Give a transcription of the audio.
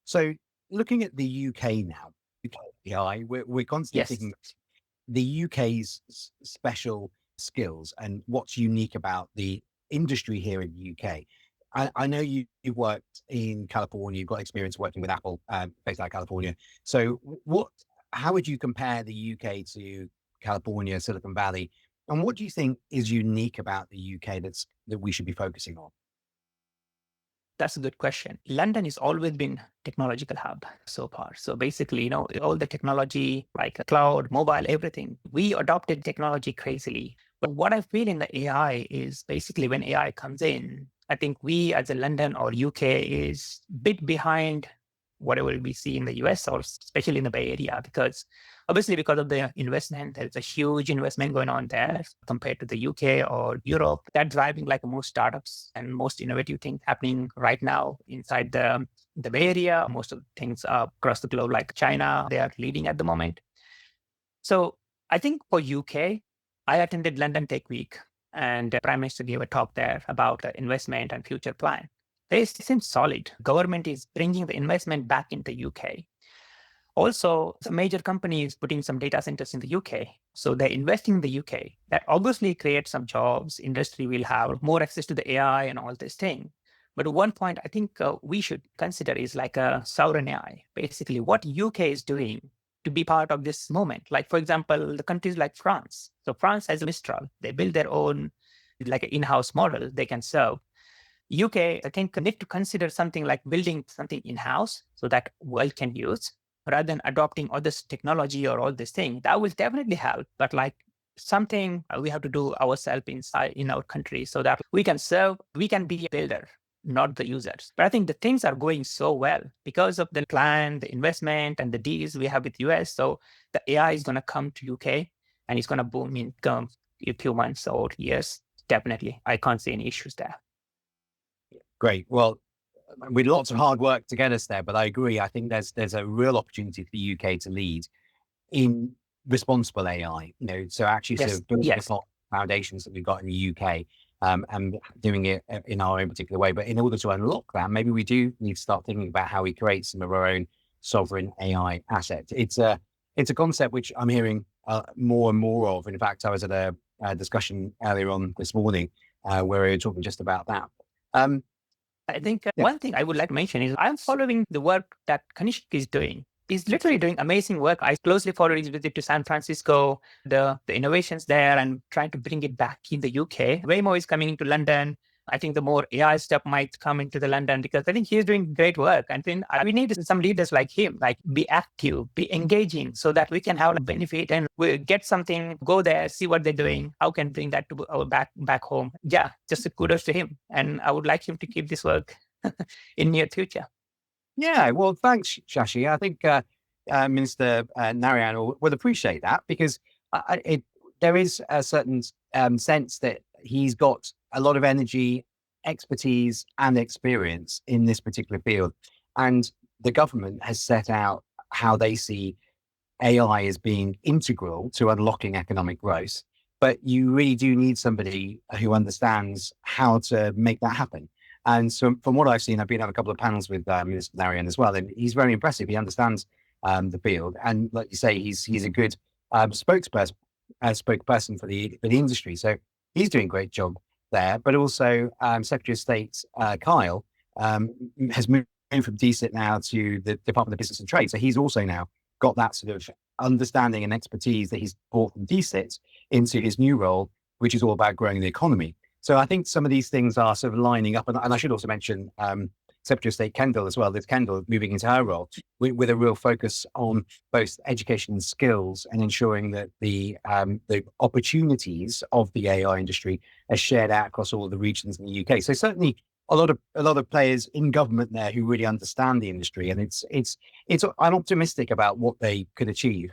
So looking at the UK now, UKAI, we're constantly Yes. thinking the UK's special skills and what's unique about the industry here in the UK. I know you've worked in California, you've got experience working with Apple, based out of California. So how would you compare the UK to California, Silicon Valley? And what do you think is unique about the UK that we should be focusing on? That's a good question. London has always been technological hub so far. So basically, all the technology like cloud, mobile, everything, we adopted technology crazily. But what I feel in the AI is basically when AI comes in, I think we as a London or UK is a bit behind whatever we see in the US or especially in the Bay Area, because obviously because of the investment, there's a huge investment going on there compared to the UK or Europe. That's driving like most startups and most innovative things happening right now inside the Bay Area. Most of the things across the globe, like China, they are leading at the moment. So I think for UK, I attended London Tech Week and the Prime Minister gave a talk there about investment and future plan. They seem solid. Government is bringing the investment back into UK. Also, some major companies putting some data centers in the UK. So they're investing in the UK. That obviously creates some jobs. Industry will have more access to the AI and all this thing. But one point I think we should consider is like a sovereign AI. Basically, what UK is doing to be part of this moment. Like, for example, the countries like France. So France has a Mistral. They build their own like an in-house model they can serve. UK, I think, need to consider something like building something in-house so that world can use rather than adopting all this technology or all this thing. That will definitely help. But like something we have to do ourselves inside in our country so that we can serve, we can be a builder, not the users. But I think the things are going so well because of the plan, the investment, and the deals we have with US. So the AI is going to come to UK and it's going to boom in a few months or years. Definitely. I can't see any issues there. Great. Well, with lots of hard work to get us there, but I agree. I think there's a real opportunity for the UK to lead in responsible AI. So actually sort Yes. of building Yes. upon foundations that we've got in the UK, and doing it in our own particular way. But in order to unlock that, maybe we do need to start thinking about how we create some of our own sovereign AI assets. It's a concept which I'm hearing more and more of. In fact, I was at a discussion earlier on this morning where we were talking just about that. I think Yeah. one thing I would like to mention is I'm following the work that Kanishk is doing. He's literally doing amazing work. I closely followed his visit to San Francisco, the innovations there, and trying to bring it back in the UK. Waymo is coming into London. I think the more AI stuff might come into the London because I think he's doing great work. And then we need some leaders like him, like be active, be engaging so that we can have a benefit and we get something, go there, see what they're doing. How can bring that to our back home? Yeah, just a kudos to him. And I would like him to keep this work in near future. Yeah, well, thanks, Shashi. I think Minister Narayan will appreciate that because there is a certain sense that he's got a lot of energy, expertise, and experience in this particular field. And the government has set out how they see AI as being integral to unlocking economic growth. But you really do need somebody who understands how to make that happen. And so from what I've seen, I've been on a couple of panels with Minister Narayan as well, and he's very impressive. He understands the field. And like you say, he's a good spokesperson for the industry. So he's doing a great job there. But also Secretary of State Kyle has moved from DSIT now to the Department of Business and Trade. So he's also now got that sort of understanding and expertise that he's brought from DSIT into his new role, which is all about growing the economy. So I think some of these things are sort of lining up. And I should also mention Secretary of State Kendall as well. There's Kendall moving into her role with a real focus on both education and skills and ensuring that the opportunities of the AI industry are shared out across all the regions in the UK. So certainly a lot of players in government there who really understand the industry. And I'm optimistic about what they could achieve.